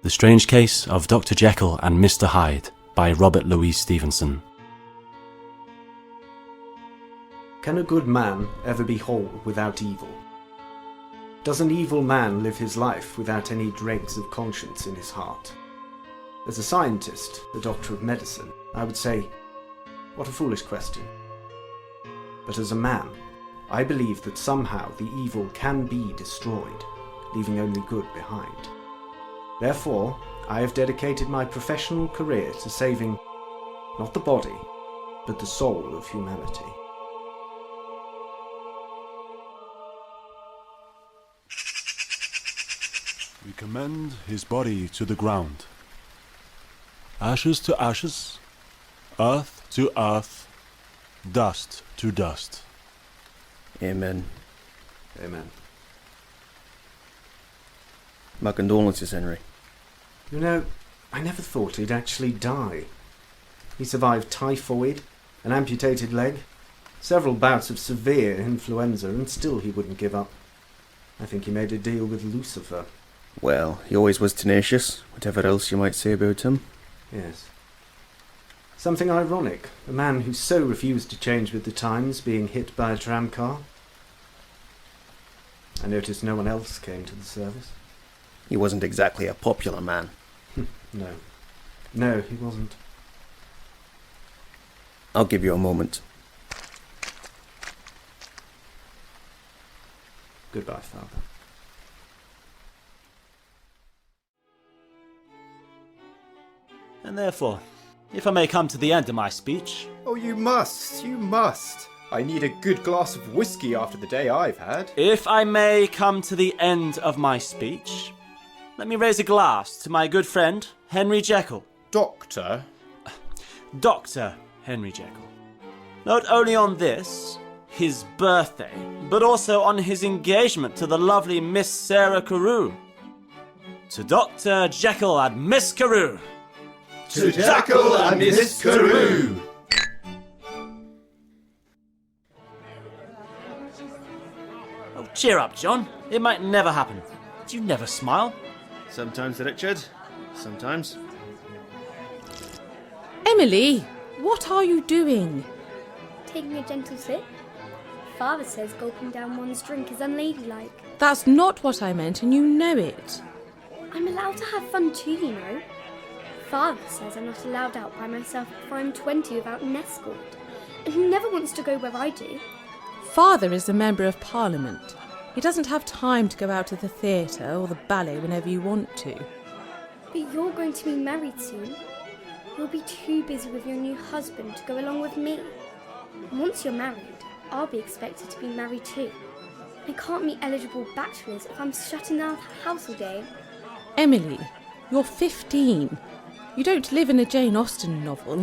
The Strange Case of Dr. Jekyll and Mr. Hyde by Robert Louis Stevenson. Can a good man ever be whole without evil? Does an evil man live his life without any dregs of conscience in his heart? As a scientist, a doctor of medicine, I would say, what a foolish question. But as a man, I believe that somehow the evil can be destroyed, leaving only good behind. Therefore, I have dedicated my professional career to saving not the body, but the soul of humanity. We commend his body to the ground. Ashes to ashes, earth to earth, dust to dust. Amen. Amen. My condolences, Henry. You know, I never thought he'd actually die. He survived typhoid, an amputated leg, several bouts of severe influenza, and still he wouldn't give up. I think he made a deal with Lucifer. Well, he always was tenacious, whatever else you might say about him. Yes. Something ironic, a man who so refused to change with the times being hit by a tramcar. I noticed no one else came to the service. He wasn't exactly a popular man. No. No, he wasn't. I'll give you a moment. Goodbye, Father. And therefore, if I may come to the end of my speech... Oh, you must, you must. I need a good glass of whiskey after the day I've had. If I may come to the end of my speech, let me raise a glass to my good friend, Henry Jekyll. Doctor? Dr. Henry Jekyll. Not only on this, his birthday, but also on his engagement to the lovely Miss Sarah Carew. To Dr. Jekyll and Miss Carew. To Jekyll and Miss Carew. Oh, cheer up, John. It might never happen. Do you never smile? Sometimes, Richard. Sometimes. Emily, what are you doing? Taking a gentle sip. Father says gulping down one's drink is unladylike. That's not what I meant, and you know it. I'm allowed to have fun too, you know. Father says I'm not allowed out by myself before I'm 20 without an escort, and he never wants to go where I do. Father is a member of Parliament. He doesn't have time to go out to the theatre or the ballet whenever you want to. But you're going to be married soon. You'll be too busy with your new husband to go along with me. And once you're married, I'll be expected to be married too. I can't meet eligible bachelors if I'm shutting down the house all day. Emily, you're 15. You don't live in a Jane Austen novel.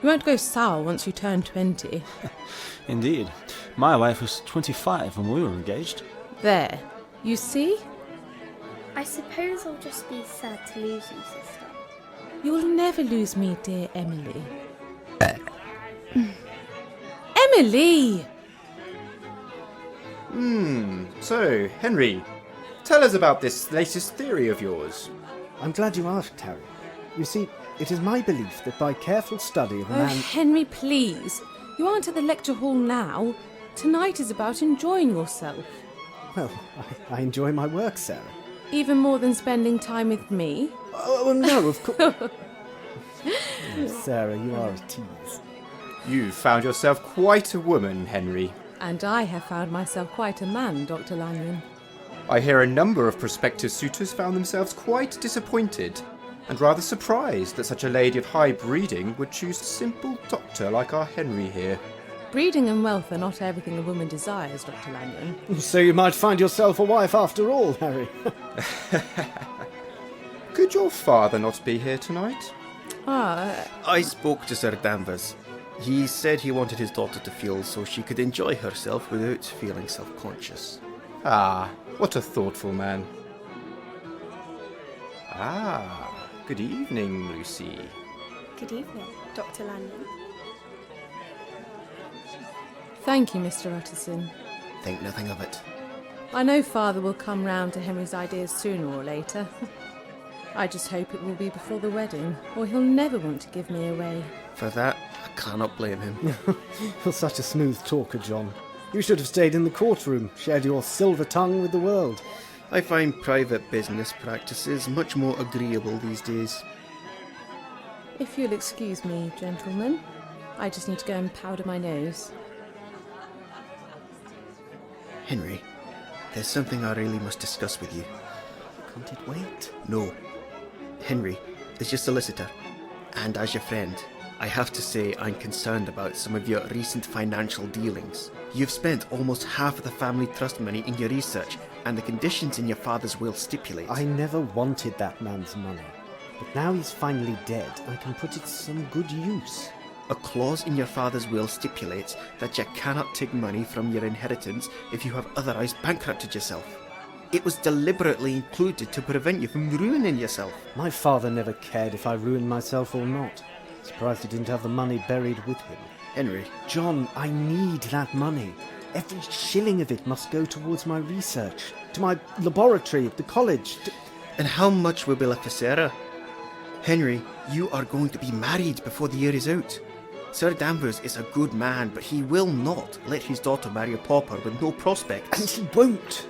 You won't go sour once you turn 20. Indeed. My wife was 25 when we were engaged. There. You see? I suppose I'll just be sad to lose you, sister. You'll never lose me, dear Emily. Emily! So, Henry, tell us about this latest theory of yours. I'm glad you asked, Harry. You see, it is my belief that by careful study of a Oh, man... Henry, please. You aren't at the lecture hall now. Tonight is about enjoying yourself. Well, I enjoy my work, Sarah. Even more than spending time with me? Oh, no, of course... Sarah, you are a tease. You've found yourself quite a woman, Henry. And I have found myself quite a man, Dr. Lanyon. I hear a number of prospective suitors found themselves quite disappointed and rather surprised that such a lady of high breeding would choose a simple doctor like our Henry here. Breeding and wealth are not everything a woman desires, Dr. Lanyon. So you might find yourself a wife after all, Harry. Could your father not be here tonight? I spoke to Sir Danvers. He said he wanted his daughter to feel so she could enjoy herself without feeling self-conscious. Ah, what a thoughtful man. Ah, good evening, Lucy. Good evening, Dr. Lanyon. Thank you, Mr. Utterson. Think nothing of it. I know Father will come round to Henry's ideas sooner or later. I just hope it will be before the wedding, or he'll never want to give me away. For that, I cannot blame him. You're such a smooth talker, John. You should have stayed in the courtroom, shared your silver tongue with the world. I find private business practices much more agreeable these days. If you'll excuse me, gentlemen, I just need to go and powder my nose. Henry, there's something I really must discuss with you. Can't it wait? No. Henry, as your solicitor, and as your friend, I have to say I'm concerned about some of your recent financial dealings. You've spent almost half of the family trust money in your research, and the conditions in your father's will stipulate... I never wanted that man's money. But now he's finally dead, I can put it to some good use. A clause in your father's will stipulates that you cannot take money from your inheritance if you have otherwise bankrupted yourself. It was deliberately included to prevent you from ruining yourself. My father never cared if I ruined myself or not. Surprised he didn't have the money buried with him. Henry. John, I need that money. Every shilling of it must go towards my research, to my laboratory at the college. And how much will be left for Sarah? Henry, you are going to be married before the year is out. Sir Danvers is a good man, but he will not let his daughter marry a pauper with no prospects. And he won't.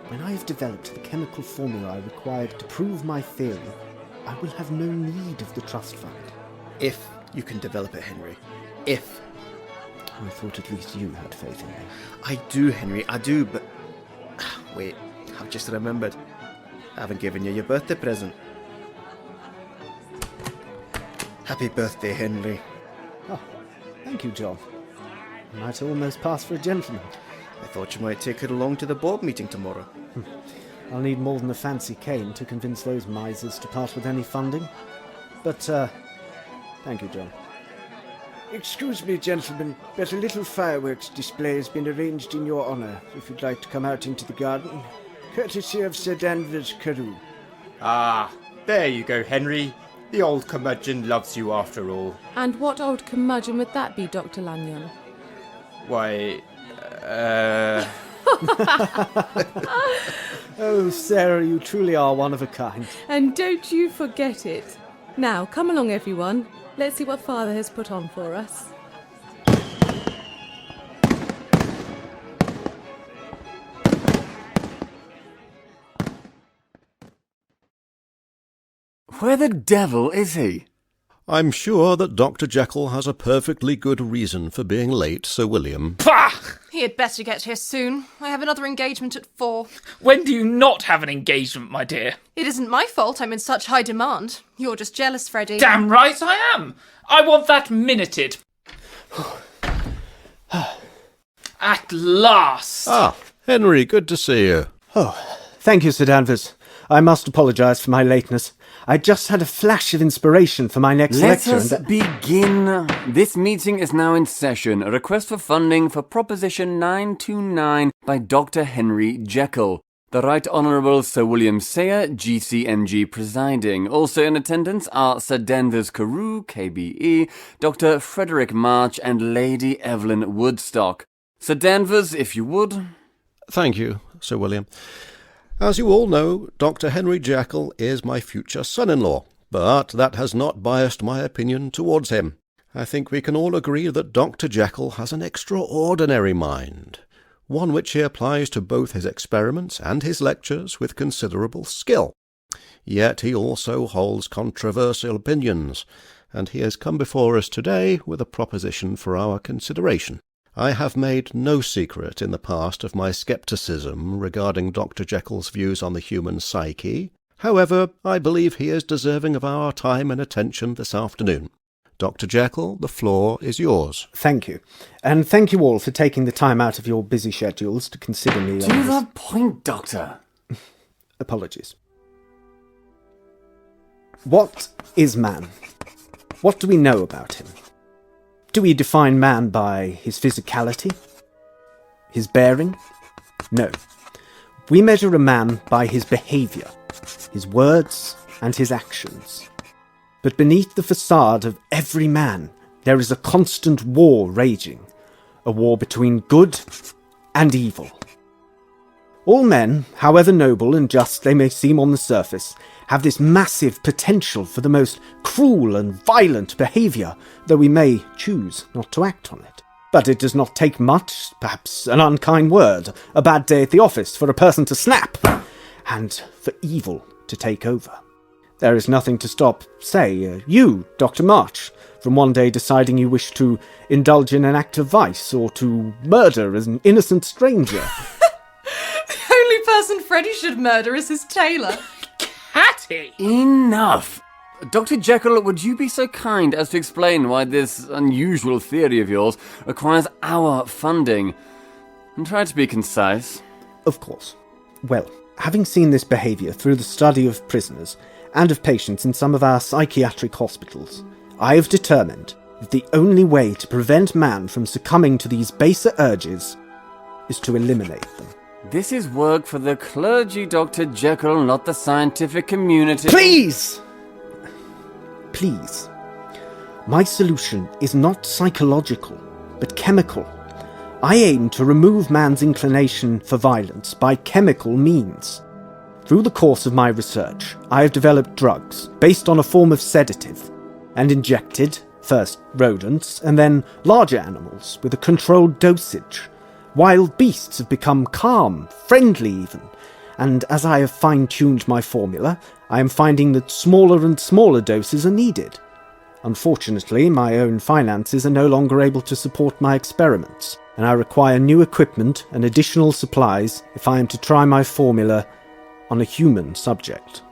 When I have developed the chemical formula required to prove my theory, I will have no need of the trust fund. If you can develop it, Henry. If. I thought at least you had faith in me. I do, Henry, I do, but... Wait, I've just remembered. I haven't given you your birthday present. Happy birthday, Henry. Oh, thank you, John. I might almost pass for a gentleman. I thought you might take it along to the board meeting tomorrow. I'll need more than a fancy cane to convince those misers to part with any funding. But, thank you, John. Excuse me, gentlemen, but a little fireworks display has been arranged in your honour, if you'd like to come out into the garden. Courtesy of Sir Danvers Carew. Ah, there you go, Henry. The old curmudgeon loves you after all. And what old curmudgeon would that be, Dr. Lanyon? Why, Oh, Sarah, you truly are one of a kind. And don't you forget it. Now, come along, everyone. Let's see what Father has put on for us. Where the devil is he? I'm sure that Dr. Jekyll has a perfectly good reason for being late, Sir William. Pah! He had better get here soon. I have another engagement at 4. When do you not have an engagement, my dear? It isn't my fault I'm in such high demand. You're just jealous, Freddie. Damn right I am! I want that minuted. At last! Ah, Henry, good to see you. Oh, thank you, Sir Danvers. I must apologise for my lateness. I just had a flash of inspiration for my next Let lecture. us begin. This meeting is now in session. A request for funding for Proposition 929 by Dr. Henry Jekyll. The Right Honourable Sir William Sayer, GCMG presiding. Also in attendance are Sir Danvers Carew, KBE, Dr. Frederick March and Lady Evelyn Woodstock. Sir Danvers, if you would. Thank you, Sir William. As you all know, Dr. Henry Jekyll is my future son-in-law, but that has not biased my opinion towards him. I think we can all agree that Dr. Jekyll has an extraordinary mind, one which he applies to both his experiments and his lectures with considerable skill. Yet he also holds controversial opinions, and he has come before us today with a proposition for our consideration. I have made no secret in the past of my scepticism regarding Dr. Jekyll's views on the human psyche. However, I believe he is deserving of our time and attention this afternoon. Dr. Jekyll, the floor is yours. Thank you. And thank you all for taking the time out of your busy schedules to consider me. To the point, Doctor. Apologies. What is man? What do we know about him? Do we define man by his physicality? His bearing? No. We measure a man by his behaviour, his words and his actions. But beneath the facade of every man, there is a constant war raging, a war between good and evil. All men, however noble and just they may seem on the surface, have this massive potential for the most cruel and violent behaviour, though we may choose not to act on it. But it does not take much, perhaps an unkind word, a bad day at the office, for a person to snap, and for evil to take over. There is nothing to stop, say, you, Dr. March, from one day deciding you wish to indulge in an act of vice, or to murder an innocent stranger. The only person Freddie should murder is his tailor. Hattie! Enough! Dr. Jekyll, would you be so kind as to explain why this unusual theory of yours requires our funding? And try to be concise. Of course. Well, having seen this behaviour through the study of prisoners and of patients in some of our psychiatric hospitals, I have determined that the only way to prevent man from succumbing to these baser urges is to eliminate them. This is work for the clergy, Dr. Jekyll, not the scientific community. Please! Please. My solution is not psychological, but chemical. I aim to remove man's inclination for violence by chemical means. Through the course of my research, I have developed drugs based on a form of sedative, and injected, first rodents, and then larger animals, with a controlled dosage. Wild beasts have become calm, friendly even, and as I have fine-tuned my formula, I am finding that smaller and smaller doses are needed. Unfortunately, my own finances are no longer able to support my experiments, and I require new equipment and additional supplies if I am to try my formula on a human subject.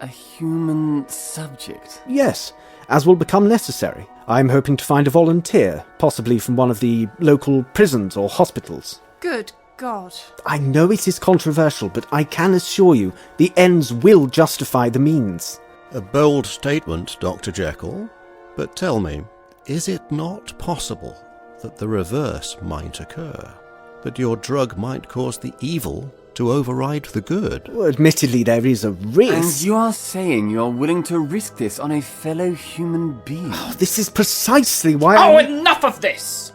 A human subject? Yes, as will become necessary. I am hoping to find a volunteer, possibly from one of the local prisons or hospitals. Good God. I know it is controversial, but I can assure you the ends will justify the means. A bold statement, Dr. Jekyll. But tell me, is it not possible that the reverse might occur? That your drug might cause the evil to override the good? Well, admittedly, there is a risk. And you are saying you are willing to risk this on a fellow human being? Oh, this is precisely why Enough of this!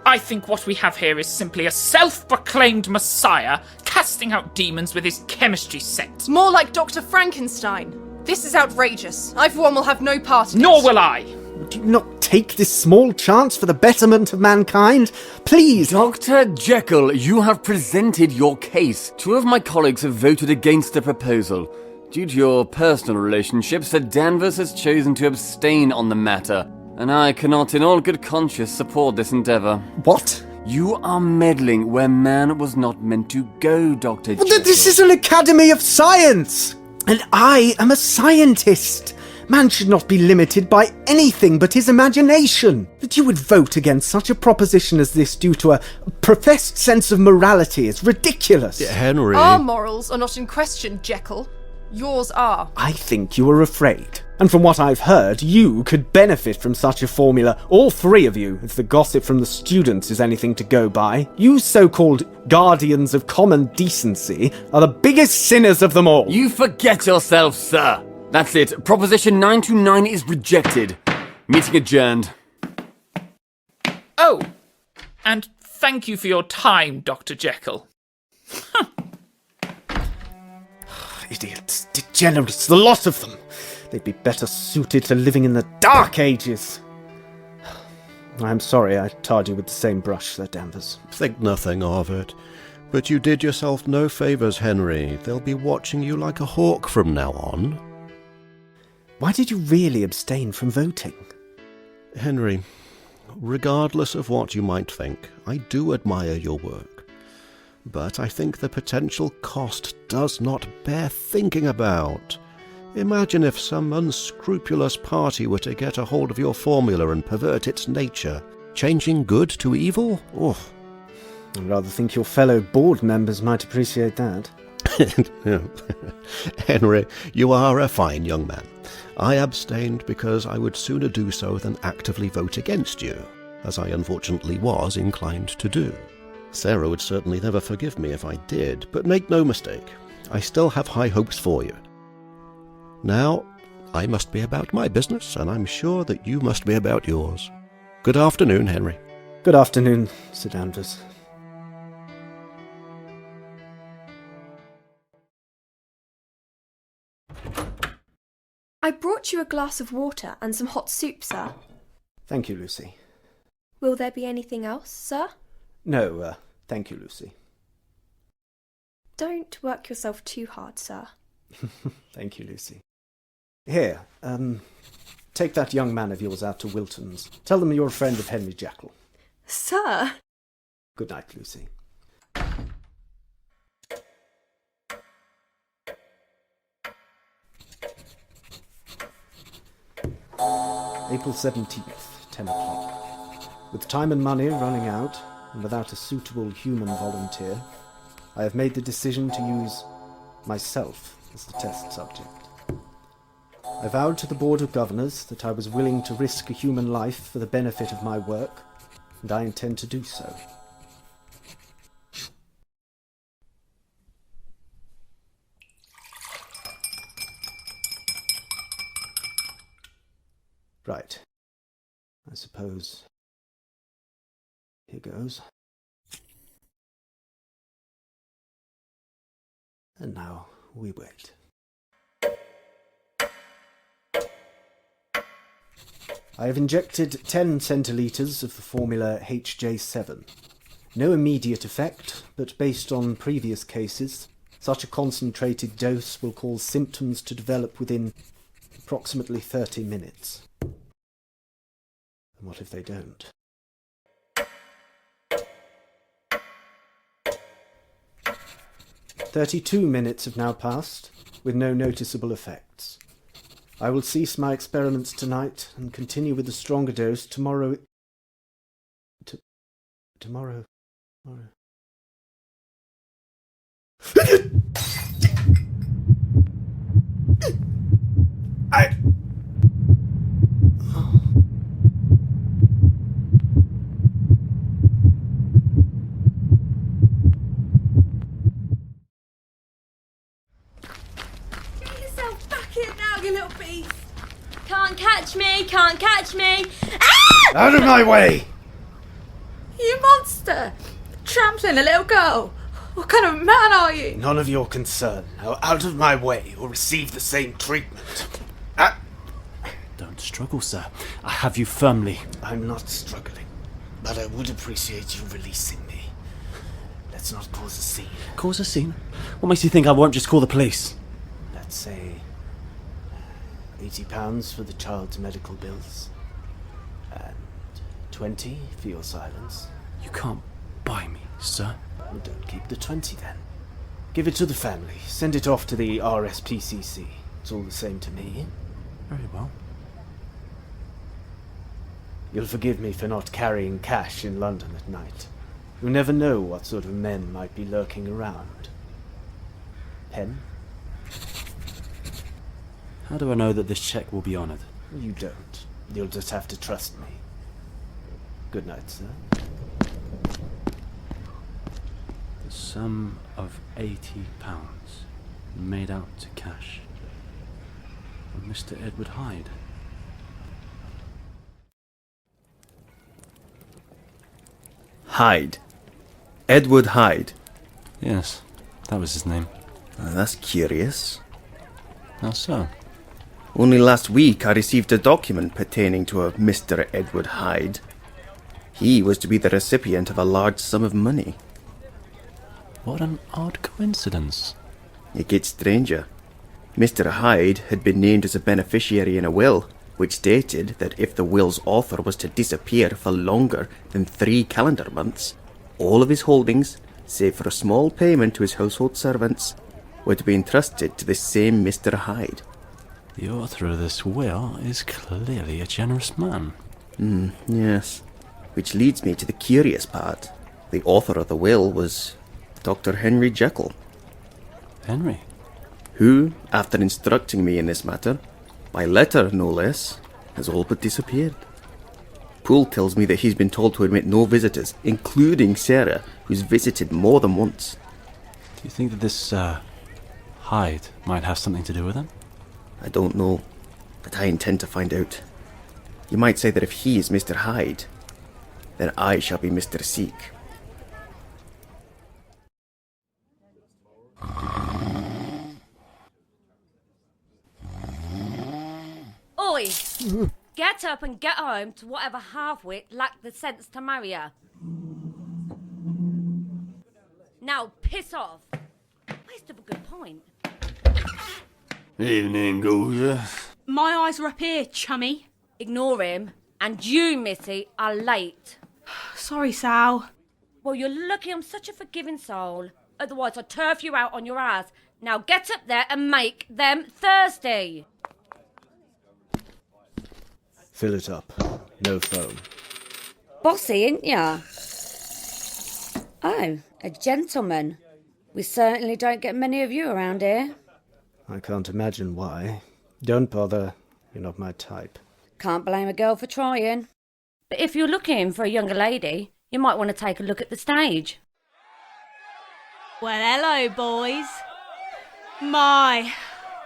I think what we have here is simply a self-proclaimed messiah casting out demons with his chemistry set. More like Dr. Frankenstein. This is outrageous. I, for one, will have no part in it. Nor will I. Do you not take this small chance for the betterment of mankind? Please! Dr. Jekyll, you have presented your case. 2 of my colleagues have voted against the proposal. Due to your personal relationships, Sir Danvers has chosen to abstain on the matter, and I cannot in all good conscience support this endeavour. What? You are meddling where man was not meant to go, Dr. Jekyll. This is an academy of science! And I am a scientist! Man should not be limited by anything but his imagination. That you would vote against such a proposition as this due to a professed sense of morality is ridiculous. Henry... Our morals are not in question, Jekyll. Yours are. I think you are afraid. And from what I've heard, you could benefit from such a formula, all 3 of you, if the gossip from the students is anything to go by. You so-called guardians of common decency are the biggest sinners of them all. You forget yourself, sir. That's it. Proposition 929 is rejected. Meeting adjourned. Oh, and thank you for your time, Dr. Jekyll. Idiots, degenerates, the lot of them. They'd be better suited to living in the Dark Ages. I'm sorry I tarred you with the same brush, Sir Danvers. Think nothing of it. But you did yourself no favours, Henry. They'll be watching you like a hawk from now on. Why did you really abstain from voting? Henry, regardless of what you might think, I do admire your work. But I think the potential cost does not bear thinking about. Imagine if some unscrupulous party were to get a hold of your formula and pervert its nature, changing good to evil? Oh. I'd rather think your fellow board members might appreciate that. Henry, you are a fine young man. I abstained because I would sooner do so than actively vote against you, as I unfortunately was inclined to do. Sarah would certainly never forgive me if I did, but make no mistake, I still have high hopes for you. Now, I must be about my business, and I'm sure that you must be about yours. Good afternoon, Henry. Good afternoon, Sir Danvers. I brought you a glass of water and some hot soup, sir. Thank you, Lucy. Will there be anything else, sir? No, thank you, Lucy. Don't work yourself too hard, sir. Thank you, Lucy. Here, take that young man of yours out to Wilton's. Tell them you're a friend of Henry Jekyll. Sir! Good night, Lucy. April 17th, 10 o'clock. With time and money running out, and without a suitable human volunteer, I have made the decision to use myself as the test subject. I vowed to the Board of Governors that I was willing to risk a human life for the benefit of my work, and I intend to do so. Right. I suppose... here goes. And now we wait. I have injected 10 centilitres of the formula HJ7. No immediate effect, but based on previous cases, such a concentrated dose will cause symptoms to develop within approximately 30 minutes. And what if they don't? "32 minutes have now passed, with no noticeable effects. I will cease my experiments tonight and continue with a stronger dose tomorrow. Tomorrow. Get yourself back here now, you little beast! Can't catch me, can't catch me! Ah! Out of my way! You monster! Trampling a little girl! What kind of man are you? None of your concern. Now out of my way, or receive the same treatment. Don't struggle, sir. I have you firmly. I'm not struggling, but I would appreciate you releasing me. Let's not cause a scene. Cause a scene? What makes you think I won't just call the police? Let's say £80 for the child's medical bills, and 20 for your silence. You can't buy me, sir. Well, don't keep the 20 then. Give it to the family. Send it off to the RSPCC. It's all the same to me. Very well. You'll forgive me for not carrying cash in London at night. You never know what sort of men might be lurking around. Pen? How do I know that this cheque will be honoured? You don't. You'll just have to trust me. Good night, sir. The sum of £80 made out to cash from Mr. Edward Hyde. Hyde. Edward Hyde. Yes, that was his name. That's curious. How so? Only last week I received a document pertaining to a Mr. Edward Hyde. He was to be the recipient of a large sum of money. What an odd coincidence. It gets stranger. Mr. Hyde had been named as a beneficiary in a will, which stated that if the will's author was to disappear for longer than 3 calendar months, all of his holdings, save for a small payment to his household servants, were to be entrusted to the same Mr. Hyde. The author of this will is clearly a generous man. Yes. Which leads me to the curious part. The author of the will was Dr. Henry Jekyll. Henry? Who, after instructing me in this matter, by letter no less, has all but disappeared. Poole tells me that he's been told to admit no visitors, including Sarah, who's visited more than once. Do you think that this, Hyde might have something to do with it? I don't know, but I intend to find out. You might say that if he is Mr. Hyde, then I shall be Mr. Seek. Boy! Get up and get home to whatever half-wit lacked the sense to marry her. Now piss off. Waste of a good point. Evening, gorgeous. My eyes are up here, chummy. Ignore him. And you, Missy, are late. Sorry, Sal. Well, you're lucky I'm such a forgiving soul. Otherwise I'd turf you out on your ass. Now get up there and make them thirsty. Fill it up. No foam. Bossy, ain't ya? Oh, a gentleman. We certainly don't get many of you around here. I can't imagine why. Don't bother. You're not my type. Can't blame a girl for trying. But if you're looking for a younger lady, you might want to take a look at the stage. Well, hello, boys. My,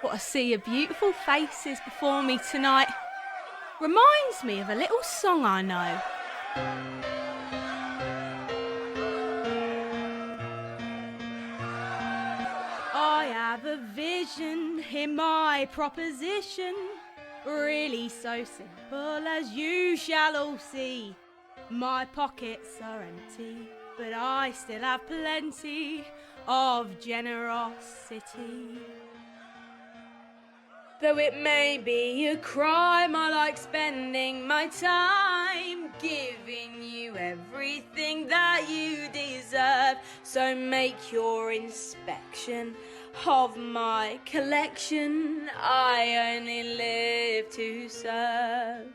what a sea of beautiful faces before me tonight. Reminds me of a little song I know. I have a vision in my proposition, really so simple as you shall all see. My pockets are empty, but I still have plenty of generosity. Though it may be a crime, I like spending my time giving you everything that you deserve. So make your inspection of my collection. I only live to serve.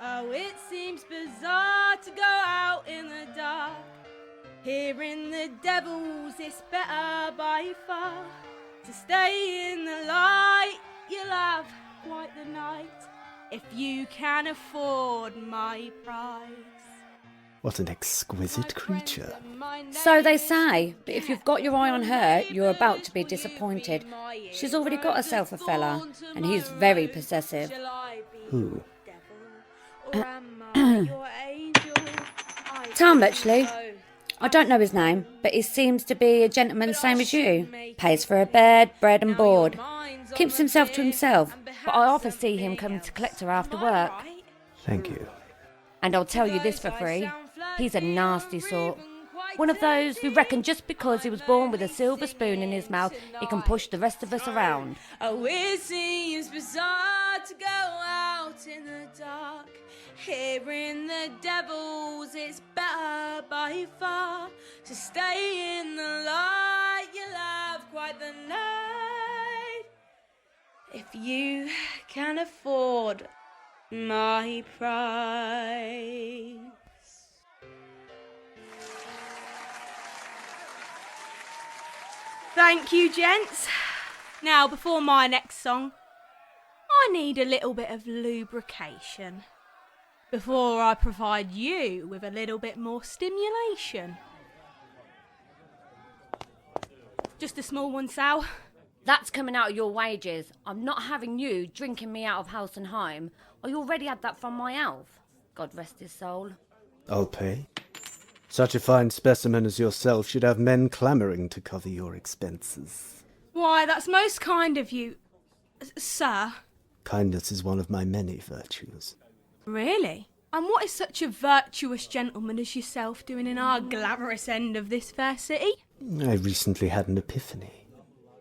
Oh, it seems bizarre to go out in the dark. Hearing the devils, it's better by far to stay in the light. You'll have quite the night if you can afford my price. What an exquisite creature. So they say, but if you've got your eye on her, you're about to be disappointed. She's already got herself a fella, and he's very possessive. Who? Tom, actually. I don't know his name, but he seems to be a gentleman same as you. Pays for a bed, bread and board. Keeps himself to himself, but I often see him coming to collect her after work. Thank you. And I'll tell you this for free, he's a nasty sort. One of those who reckon just because he was born with a silver spoon in his mouth, he can push the rest of us around. Oh, it seems bizarre to go out in the dark. Hearing the devils, it's better by far to stay in the light. You'll have quite the night if you can afford my price. Thank you, gents. Now, before my next song, I need a little bit of lubrication before I provide you with a little bit more stimulation. Just a small one, Sal. That's coming out of your wages. I'm not having you drinking me out of house and home. I already had that from my elf. God rest his soul. I'll pay. Such a fine specimen as yourself should have men clamouring to cover your expenses. Why, that's most kind of you, sir. Kindness is one of my many virtues. Really? And what is such a virtuous gentleman as yourself doing in our glamorous end of this fair city? I recently had an epiphany.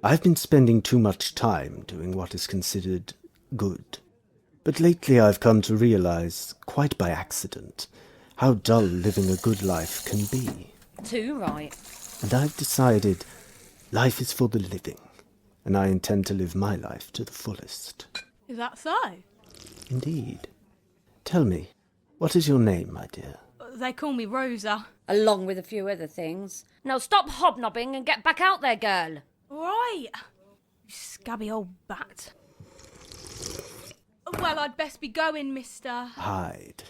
I've been spending too much time doing what is considered good. But lately I've come to realise, quite by accident, how dull living a good life can be. Too right. And I've decided life is for the living, and I intend to live my life to the fullest. Is that so? Indeed. Tell me, what is your name, my dear? They call me Rosa. Along with a few other things. Now stop hobnobbing and get back out there, girl. Right. You scabby old bat. Well, I'd best be going, Mr. Hyde.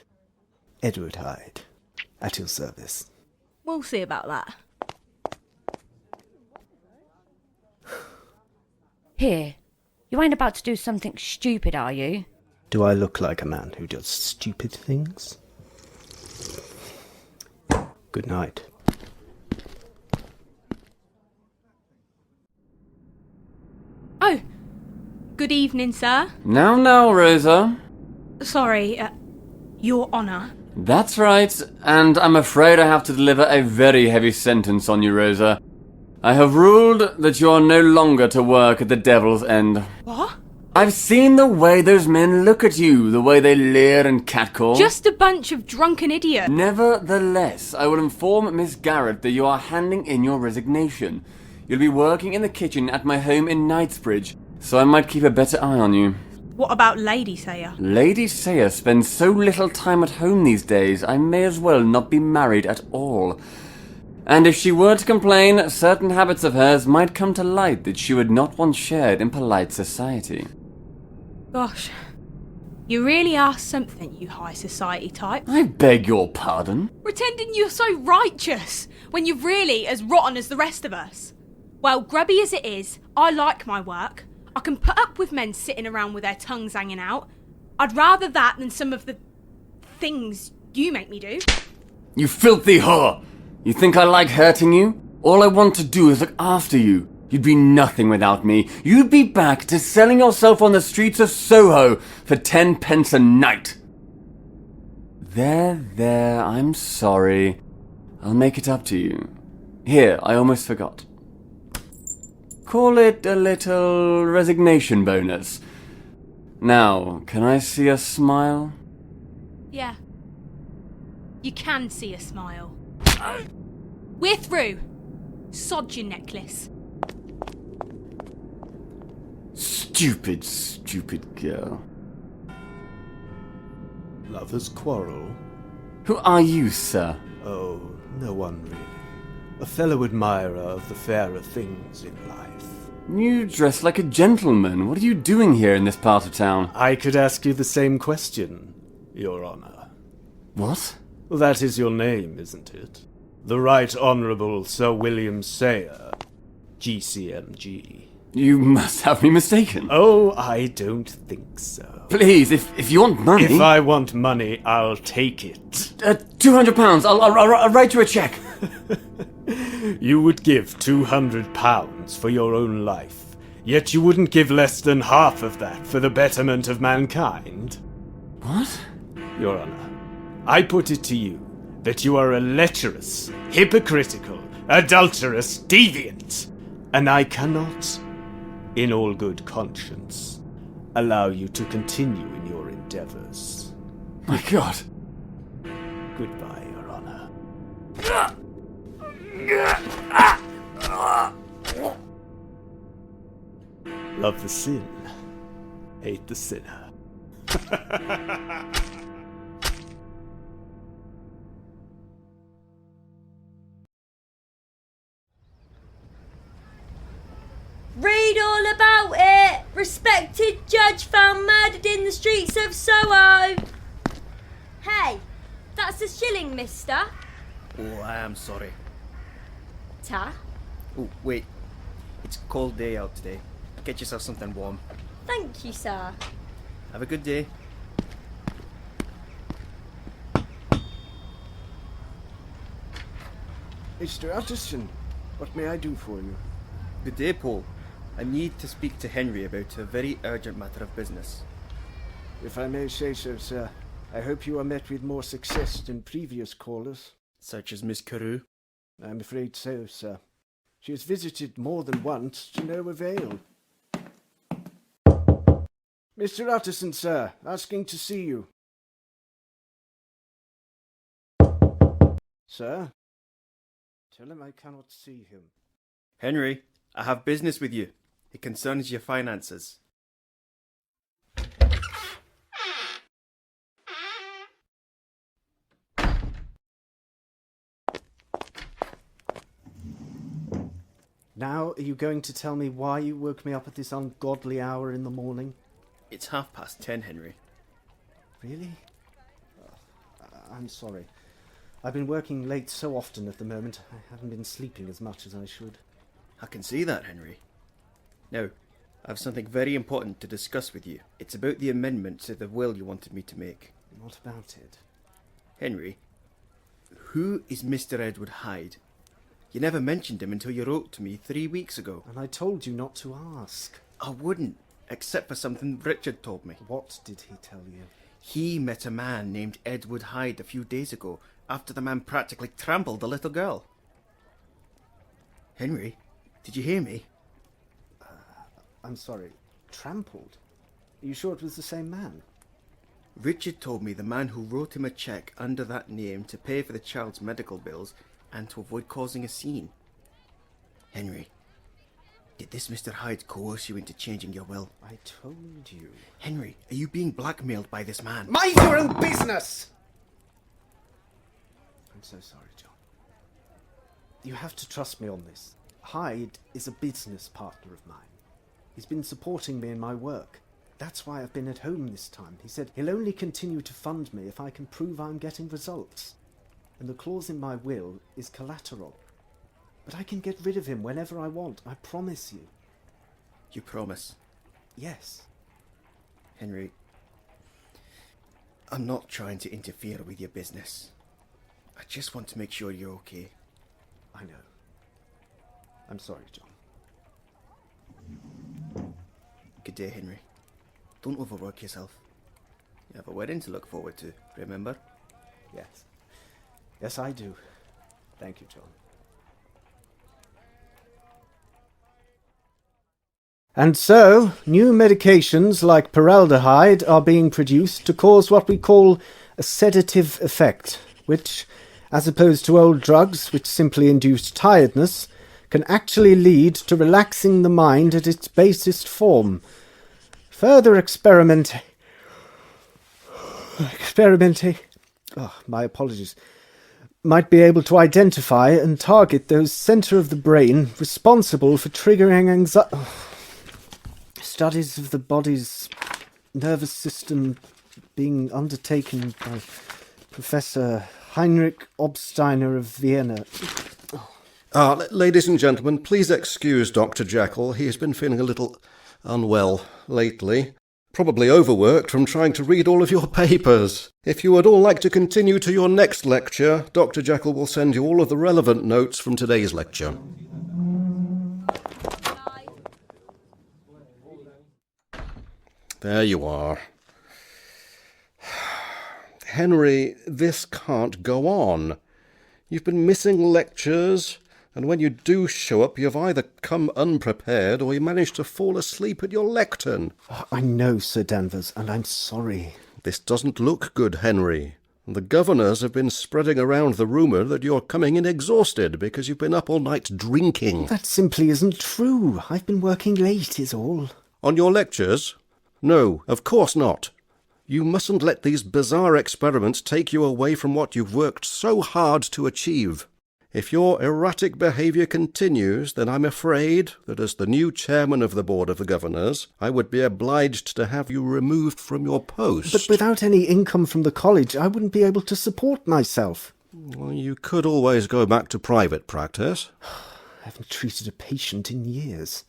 Edward Hyde. At your service. We'll see about that. Here, you ain't about to do something stupid, are you? Do I look like a man who does stupid things? Good night. Oh, good evening, sir. Now, Rosa. Sorry, Your Honour. That's right, and I'm afraid I have to deliver a very heavy sentence on you, Rosa. I have ruled that you are no longer to work at the Devil's End. What? I've seen the way those men look at you, the way they leer and catcall. Just a bunch of drunken idiots. Nevertheless, I will inform Miss Garrett that you are handing in your resignation. You'll be working in the kitchen at my home in Knightsbridge, so I might keep a better eye on you. What about Lady Sayer? Lady Sayer spends so little time at home these days, I may as well not be married at all. And if she were to complain, certain habits of hers might come to light that she would not want shared in polite society. Gosh, you really are something, you high society type. I beg your pardon? Pretending you're so righteous, when you're really as rotten as the rest of us. Well, grubby as it is, I like my work. I can put up with men sitting around with their tongues hanging out. I'd rather that than some of the things you make me do. You filthy whore! You think I like hurting you? All I want to do is look after you. You'd be nothing without me. You'd be back to selling yourself on the streets of Soho for 10 pence a night. There, I'm sorry. I'll make it up to you. Here, I almost forgot. Call it a little resignation bonus. Now, can I see a smile? Yeah. You can see a smile. We're through. Sod your necklace. Stupid girl. Lovers quarrel? Who are you, sir? Oh, no one really. A fellow admirer of the fairer things in life. You dress like a gentleman. What are you doing here in this part of town? I could ask you the same question, Your Honour. What? Well, that is your name, isn't it? The Right Honourable Sir William Sayer, GCMG. You must have me mistaken. Oh, I don't think so. Please, if you want money... If I want money, I'll take it. £200. I'll write you a cheque. You would give £200 for your own life, yet you wouldn't give less than half of that for the betterment of mankind? What? Your Honour, I put it to you that you are a lecherous, hypocritical, adulterous deviant, and I cannot, in all good conscience, allow you to continue in your endeavours. My God. Goodbye, Your Honour. Love the sin, hate the sinner. Read all about it! Respected judge found murdered in the streets of Soho! Hey, that's a shilling, mister. Oh, I am sorry. Ta? Oh, wait. It's a cold day out today. Get yourself something warm. Thank you, sir. Have a good day. Mr. Utterson, what may I do for you? Good day, Paul. I need to speak to Henry about a very urgent matter of business. If I may say so, sir, I hope you are met with more success than previous callers. Such as Miss Carew? I'm afraid so, sir. She has visited more than once to no avail. Mr. Utterson, sir, asking to see you. Sir? Tell him I cannot see him. Henry, I have business with you. It concerns your finances. Now, are you going to tell me why you woke me up at this ungodly hour in the morning? It's 10:30, Henry. Really? I'm sorry. I've been working late so often at the moment, I haven't been sleeping as much as I should. I can see that, Henry. Now, I have something very important to discuss with you. It's about the amendment to the will you wanted me to make. What about it? Henry, who is Mr. Edward Hyde? You never mentioned him until you wrote to me 3 weeks ago. And I told you not to ask. I wouldn't, except for something Richard told me. What did he tell you? He met a man named Edward Hyde a few days ago after the man practically trampled the little girl. Henry, did you hear me? I'm sorry. Trampled? Are you sure it was the same man? Richard told me the man who wrote him a cheque under that name to pay for the child's medical bills and to avoid causing a scene. Henry, did this Mr. Hyde coerce you into changing your will? I told you. Henry, are you being blackmailed by this man? Mind your own business! I'm so sorry, John. You have to trust me on this. Hyde is a business partner of mine. He's been supporting me in my work. That's why I've been at home this time. He said he'll only continue to fund me if I can prove I'm getting results. And the clause in my will is collateral. But I can get rid of him whenever I want, I promise you. You promise? Yes. Henry, I'm not trying to interfere with your business. I just want to make sure you're okay. I know. I'm sorry, John. Good day, Henry. Don't overwork yourself. You have a wedding to look forward to, remember? Yes. Yes, I do. Thank you, John. And so, new medications like paraldehyde are being produced to cause what we call a sedative effect, which, as opposed to old drugs which simply induce tiredness, can actually lead to relaxing the mind at its basest form. Further experimenting... my apologies. Might be able to identify and target those centre of the brain responsible for triggering anxiety... Studies of the body's nervous system being undertaken by Professor Heinrich Obsteiner of Vienna. Ladies and gentlemen, please excuse Dr. Jekyll. He has been feeling a little unwell lately. Probably overworked from trying to read all of your papers. If you would all like to continue to your next lecture, Dr. Jekyll will send you all of the relevant notes from today's lecture. There you are. Henry, this can't go on. You've been missing lectures, and when you do show up, you've either come unprepared or you manage to fall asleep at your lectern. I know, Sir Danvers, and I'm sorry. This doesn't look good, Henry. The governors have been spreading around the rumour that you're coming in exhausted because you've been up all night drinking. That simply isn't true. I've been working late, is all. On your lectures? No, of course not. You mustn't let these bizarre experiments take you away from what you've worked so hard to achieve. If your erratic behaviour continues, then I'm afraid that as the new chairman of the Board of the Governors, I would be obliged to have you removed from your post. But without any income from the college, I wouldn't be able to support myself. Well, you could always go back to private practice. I haven't treated a patient in years.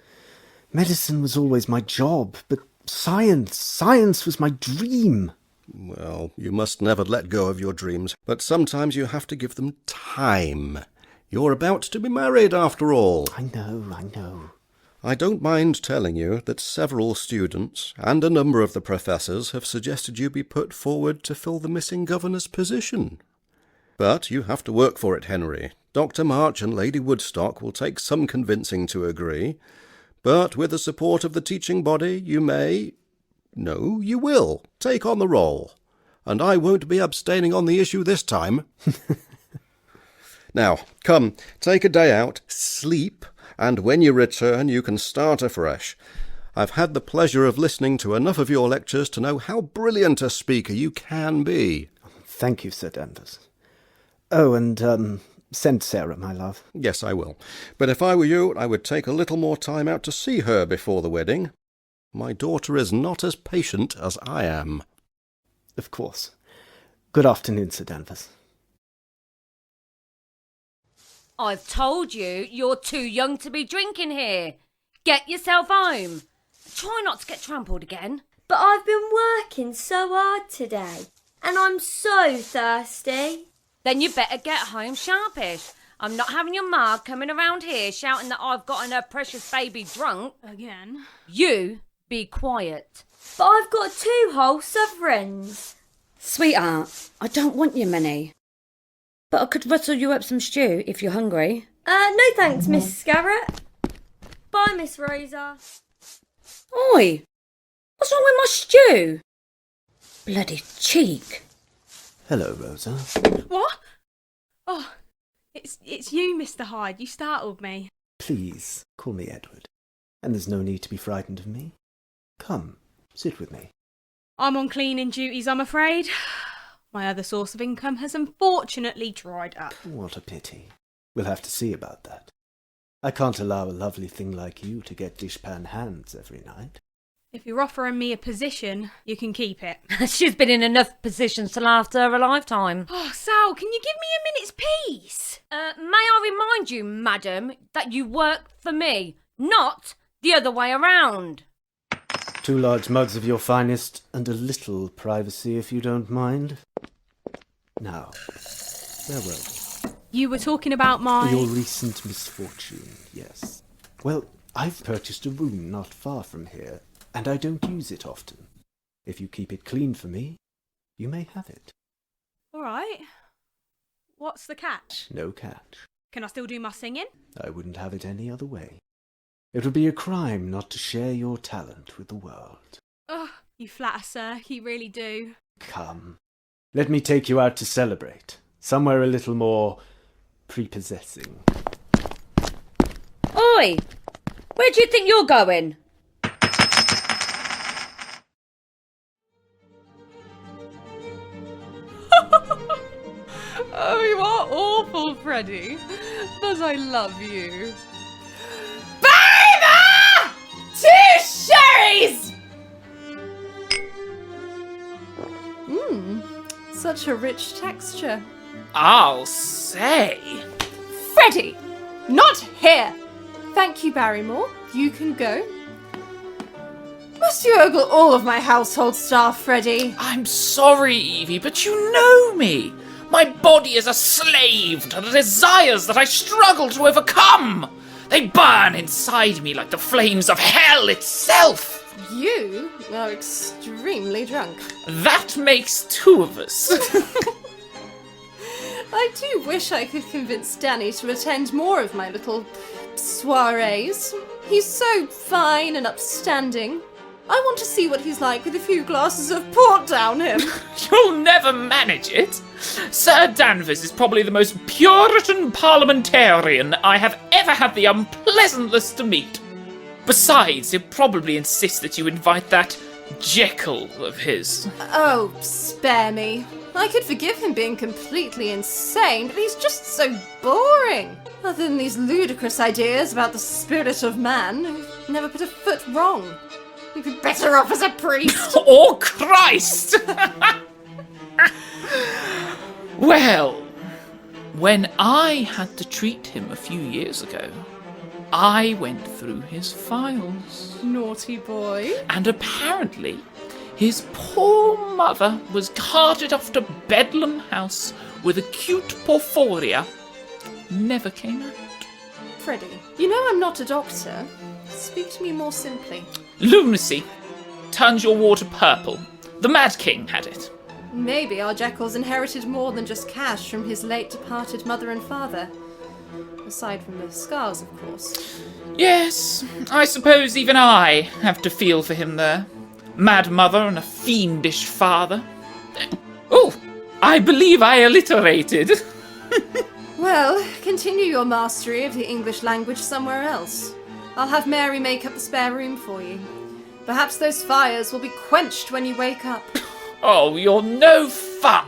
Medicine was always my job, but Science was my dream. Well, you must never let go of your dreams, but sometimes you have to give them time. You're about to be married, after all. I know. I don't mind telling you that several students and a number of the professors have suggested you be put forward to fill the missing governor's position. But you have to work for it, Henry. Dr. March and Lady Woodstock will take some convincing to agree. But with the support of the teaching body, you will take on the role. And I won't be abstaining on the issue this time. Now, come, take a day out, sleep, and when you return you can start afresh. I've had the pleasure of listening to enough of your lectures to know how brilliant a speaker you can be. Thank you, Sir Danvers. Oh, and, send Sarah, my love. Yes, I will. But if I were you, I would take a little more time out to see her before the wedding. My daughter is not as patient as I am. Of course. Good afternoon, Sir Danvers. I've told you, you're too young to be drinking here. Get yourself home. Try not to get trampled again. But I've been working so hard today, and I'm so thirsty. Then you better get home sharpish. I'm not having your ma coming around here shouting that I've gotten her precious baby drunk. Again? You be quiet. But I've got 2 whole sovereigns. Sweetheart, I don't want your money. But I could rustle you up some stew if you're hungry. No thanks, Miss Scarrett. Bye, Miss Rosa. Oi! What's wrong with my stew? Bloody cheek. Hello, Rosa. What? Oh, it's you, Mr. Hyde. You startled me. Please, call me Edward. And there's no need to be frightened of me. Come, sit with me. I'm on cleaning duties, I'm afraid. My other source of income has unfortunately dried up. What a pity. We'll have to see about that. I can't allow a lovely thing like you to get dishpan hands every night. If you're offering me a position, you can keep it. She's been in enough positions to last her a lifetime. Oh, Sal, can you give me a minute's peace? May I remind you, madam, that you work for me, not the other way around. 2 large mugs of your finest and a little privacy, if you don't mind. Now, where were we? You were talking about Your recent misfortune, yes. Well, I've purchased a room not far from here, and I don't use it often. If you keep it clean for me, you may have it. All right. What's the catch? No catch. Can I still do my singing? I wouldn't have it any other way. It would be a crime not to share your talent with the world. Oh, you flatter, sir. You really do. Come, let me take you out to celebrate. Somewhere a little more prepossessing. Oi! Where do you think you're going? Oh, you are awful, Freddie. But I love you. Baby! 2 sherries! Such a rich texture. I'll say. Freddie! Not here! Thank you, Barrymore. You can go. Must you ogle all of my household staff, Freddie? I'm sorry, Evie, but you know me. My body is a slave to the desires that I struggle to overcome. They burn inside me like the flames of hell itself. You are extremely drunk. That makes 2 of us. I do wish I could convince Danny to attend more of my little soirees. He's so fine and upstanding. I want to see what he's like with a few glasses of port down him. You'll never manage it. Sir Danvers is probably the most Puritan parliamentarian I have ever had the unpleasantness to meet. Besides, he'll probably insist that you invite that Jekyll of his. Oh, spare me. I could forgive him being completely insane, but he's just so boring. Other than these ludicrous ideas about the spirit of man, who've never put a foot wrong. You'd be better off as a priest. Or Christ! Well, when I had to treat him a few years ago, I went through his files. Naughty boy. And apparently, his poor mother was carted off to Bedlam House with acute porphyria. Never came out. Freddie, you know I'm not a doctor. Speak to me more simply. Lunacy turns your water purple. The Mad King had it. Maybe our Jekyll's inherited more than just cash from his late departed mother and father. Aside from the scars, of course. Yes, I suppose even I have to feel for him there. Mad mother and a fiendish father. Oh, I believe I alliterated. Well, continue your mastery of the English language somewhere else. I'll have Mary make up the spare room for you. Perhaps those fires will be quenched when you wake up. Oh, you're no fun.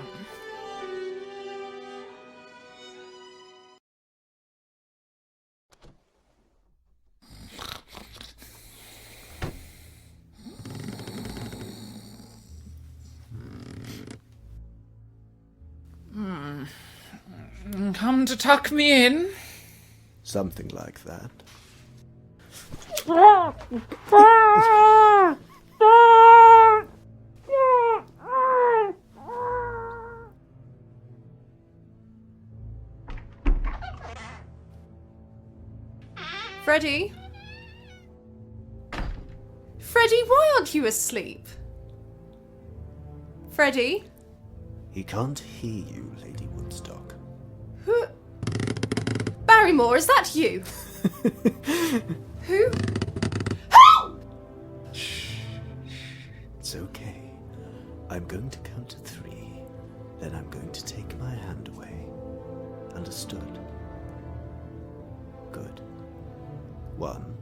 Come to tuck me in? Something like that. Freddie? Freddie, why aren't you asleep? Freddie? He can't hear you, Lady Woodstock. Who? Barrymore, is that you? Who? It's okay. I'm going to count to 3. Then I'm going to take my hand away. Understood? Good. 1,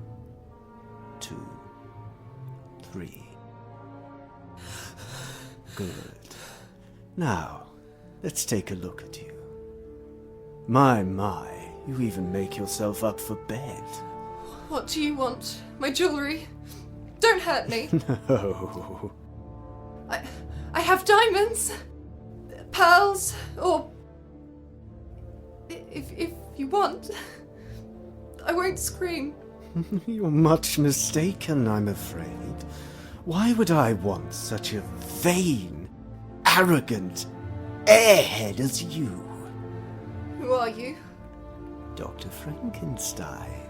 2, 3. Good. Now, let's take a look at you. My, you even make yourself up for bed. What do you want? My jewellery? Don't hurt me. No. I have diamonds, pearls, or if you want, I won't scream. You're much mistaken, I'm afraid. Why would I want such a vain, arrogant airhead as you? Who are you? Dr. Frankenstein.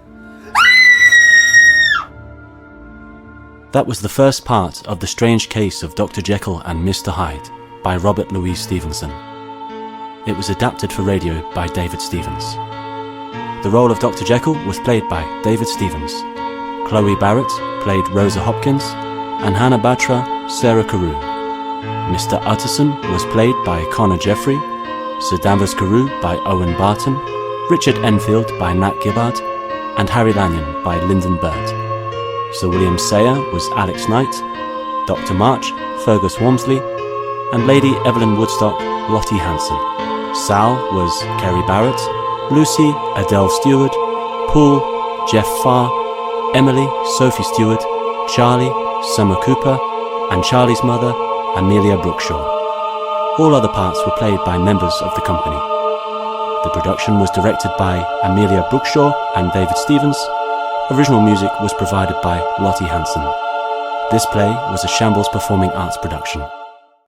That was the first part of The Strange Case of Dr. Jekyll and Mr. Hyde by Robert Louis Stevenson. It was adapted for radio by David Stevens. The role of Dr. Jekyll was played by David Stevens. Chloe Barrett played Rosa Hopkins, and Hannah Batra, Sarah Carew. Mr. Utterson was played by Connor Jeffrey, Sir Danvers Carew by Owen Barton, Richard Enfield by Nat Gibbard, and Harry Lanyon by Lyndon Burt. Sir William Sayer was Alex Knight, Dr. March, Fergus Walmsley, and Lady Evelyn Woodstock, Lottie Hanson. Sal was Kerry Barrett, Lucy, Adele Stewart, Paul, Jeff Farr, Emily, Sophie Stewart, Charlie, Summer Cooper, and Charlie's mother, Amelia Brookshaw. All other parts were played by members of the company. The production was directed by Amelia Brookshaw and David Stevens. Original music was provided by Lottie Hanson. This play was a Shambles Performing Arts production.